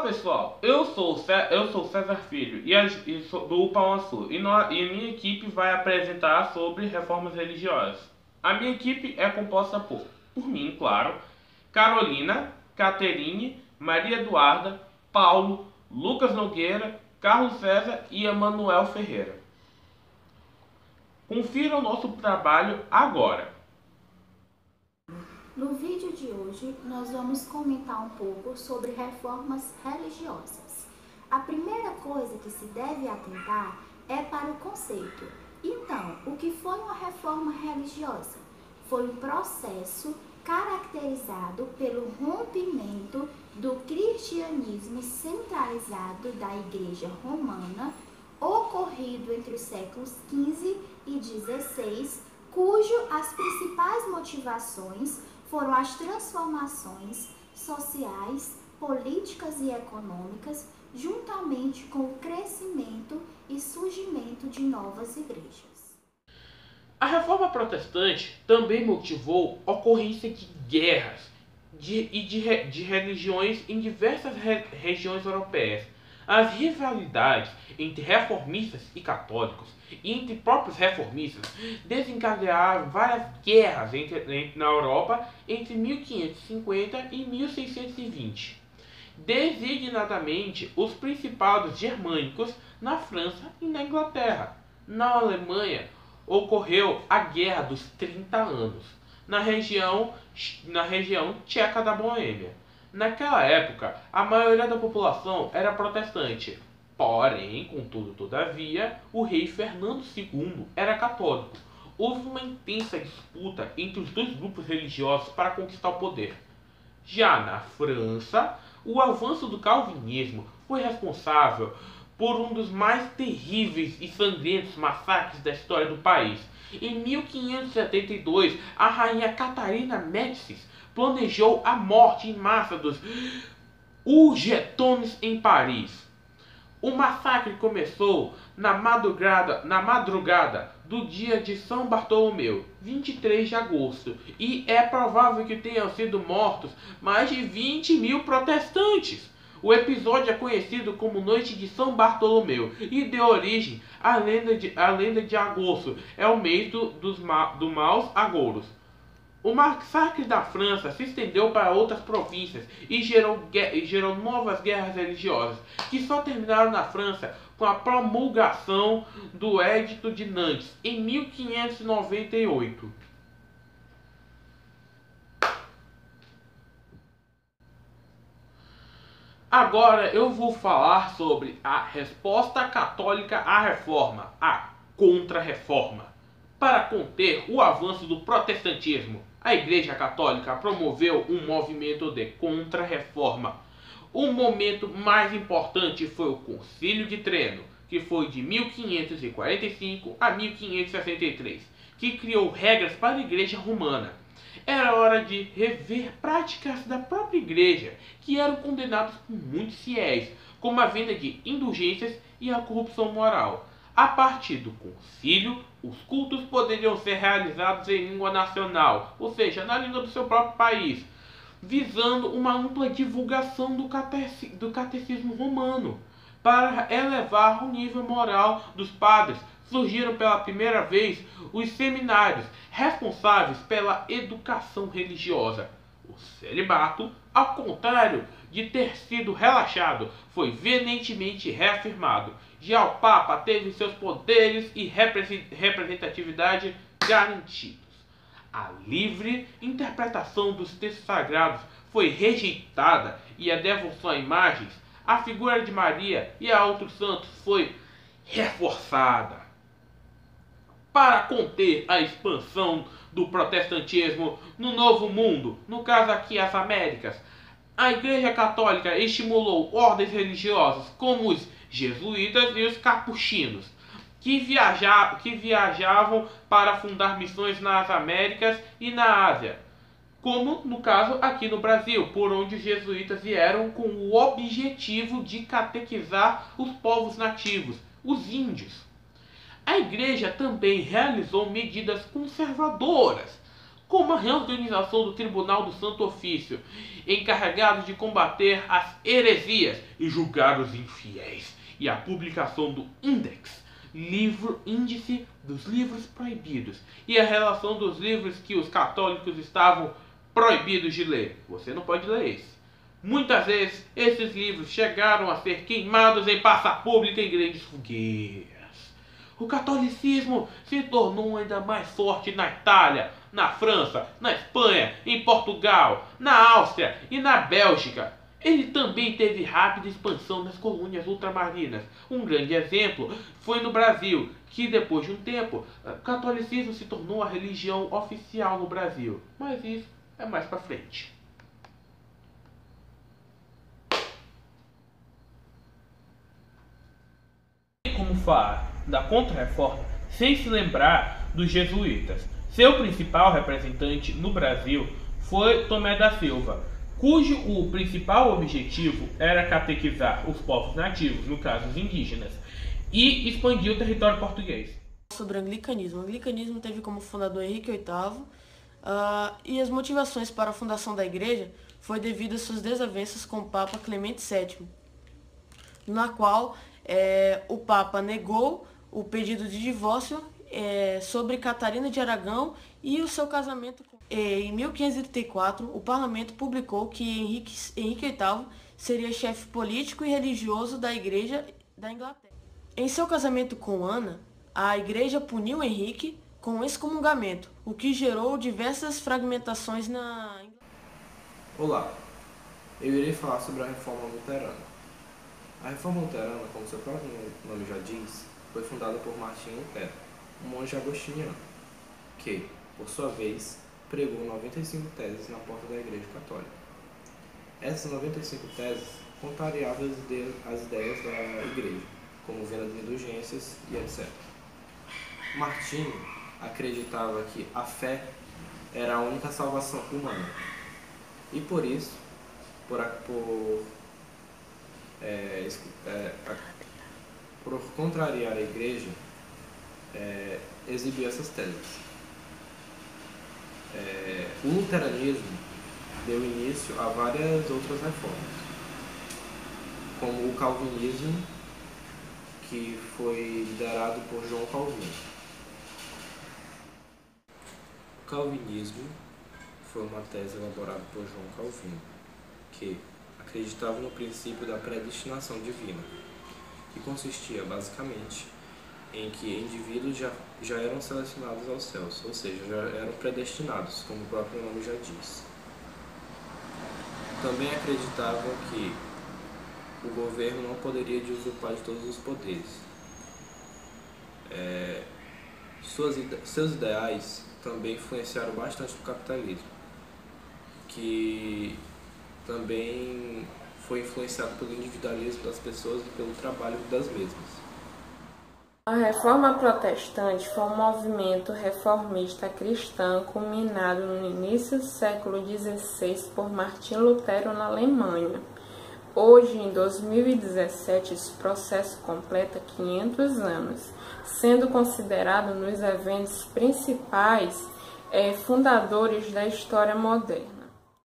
Pessoal, eu sou César Filho e sou do Palma Sul e minha equipe vai apresentar sobre reformas religiosas. A minha equipe é composta por mim, claro, Carolina, Caterine, Maria Eduarda, Paulo, Lucas Nogueira, Carlos César e Emanuel Ferreira. Confira o nosso trabalho agora. No vídeo de hoje, nós vamos comentar um pouco sobre reformas religiosas. A primeira coisa que se deve atentar é para o conceito. Então, o que foi uma reforma religiosa? Foi um processo caracterizado pelo rompimento do cristianismo centralizado da Igreja Romana, ocorrido entre os séculos XV e XVI, cujo as principais motivações foram as transformações sociais, políticas e econômicas, juntamente com o crescimento e surgimento de novas igrejas. A reforma protestante também motivou a ocorrência de guerras de religiões em diversas regiões europeias. As rivalidades entre reformistas e católicos e entre próprios reformistas desencadearam várias guerras na Europa entre 1550 e 1620, designadamente os principados germânicos na França e na Inglaterra. Na Alemanha ocorreu a Guerra dos 30 Anos, na região tcheca da Boêmia. Naquela época, a maioria da população era protestante, porém, contudo, todavia, o rei Fernando II era católico. Houve uma intensa disputa entre os dois grupos religiosos para conquistar o poder. Já na França, o avanço do calvinismo foi responsável por um dos mais terríveis e sangrentos massacres da história do país. Em 1572, a rainha Catarina Médicis planejou a morte em massa dos Huguetones em Paris. O massacre começou na madrugada do dia de São Bartolomeu, 23 de agosto, e é provável que tenham sido mortos mais de 20 mil protestantes. O episódio é conhecido como Noite de São Bartolomeu e deu origem à lenda de agosto, é o mês dos maus agouros. O massacre da França se estendeu para outras províncias e gerou novas guerras religiosas, que só terminaram na França com a promulgação do Edito de Nantes, em 1598. Agora eu vou falar sobre a resposta católica à reforma, a Contra-Reforma. Para conter o avanço do protestantismo, a Igreja Católica promoveu um movimento de Contra-Reforma. O momento mais importante foi o Concílio de Trento, que foi de 1545 a 1563, que criou regras para a Igreja Romana. Era hora de rever práticas da própria Igreja, que eram condenadas por muitos fiéis, como a venda de indulgências e a corrupção moral. A partir do concílio, os cultos poderiam ser realizados em língua nacional, ou seja, na língua do seu próprio país, visando uma ampla divulgação do catecismo romano. Para elevar o nível moral dos padres, surgiram pela primeira vez os seminários, responsáveis pela educação religiosa. O celibato, ao contrário de ter sido relaxado, foi veementemente reafirmado. Já o Papa teve seus poderes e representatividade garantidos. A livre interpretação dos textos sagrados foi rejeitada e a devoção a imagens, a figura de Maria e a outros santos foi reforçada. Para conter a expansão do protestantismo no Novo Mundo, no caso aqui as Américas, a Igreja Católica estimulou ordens religiosas como os jesuítas e os capuchinos, que viajavam para fundar missões nas Américas e na Ásia, como no caso aqui no Brasil, por onde os jesuítas vieram com o objetivo de catequizar os povos nativos, os índios. A Igreja também realizou medidas conservadoras, como a reorganização do Tribunal do Santo Ofício, encarregado de combater as heresias e julgar os infiéis, e a publicação do Index, índice dos livros proibidos, e a relação dos livros que os católicos estavam proibidos de ler. Você não pode ler esse. Muitas vezes, esses livros chegaram a ser queimados em praça pública em grandes fogueiras. O catolicismo se tornou ainda mais forte na Itália, na França, na Espanha, em Portugal, na Áustria e na Bélgica. Ele também teve rápida expansão nas colônias ultramarinas. Um grande exemplo foi no Brasil, que depois de um tempo, o catolicismo se tornou a religião oficial no Brasil. Mas isso é mais pra frente. Como falar da Contra-Reforma sem se lembrar dos jesuítas. Seu principal representante no Brasil foi Tomé da Silva, cujo o principal objetivo era catequizar os povos nativos, no caso os indígenas, e expandir o território português. Sobre o anglicanismo. O anglicanismo teve como fundador Henrique VIII, e as motivações para a fundação da igreja foi devido às suas desavenças com o Papa Clemente VII, na qual o Papa negou o pedido de divórcio sobre Catarina de Aragão e o seu casamento. Em 1534, o parlamento publicou que Henrique VIII seria chefe político e religioso da Igreja da Inglaterra. Em seu casamento com Ana, a Igreja puniu Henrique com excomungamento, o que gerou diversas fragmentações na Inglaterra. Olá, eu irei falar sobre a Reforma Luterana. A Reforma Luterana, como seu próprio nome já diz, foi fundada por Martinho Lutero, um monge agostiniano, que, por sua vez, pregou 95 teses na porta da Igreja Católica. Essas 95 teses contrariavam as ideias da Igreja, como venda de indulgências e etc. Martinho acreditava que a fé era a única salvação humana, e por isso, por contrariar a Igreja, exibiu essas teses. O luteranismo deu início a várias outras reformas, como o calvinismo, que foi liderado por João Calvino. O calvinismo foi uma tese elaborada por João Calvino, que acreditava no princípio da predestinação divina, que consistia basicamente em que indivíduos já eram selecionados aos céus, ou seja, já eram predestinados, como o próprio nome já diz. Também acreditavam que o governo não poderia usurpar de todos os poderes. Seus ideais também influenciaram bastante o capitalismo, que também foi influenciado pelo individualismo das pessoas e pelo trabalho das mesmas. A Reforma Protestante foi um movimento reformista cristão culminado no início do século XVI por Martim Lutero na Alemanha. Hoje, em 2017, esse processo completa 500 anos, sendo considerado um dos eventos principais fundadores da história moderna.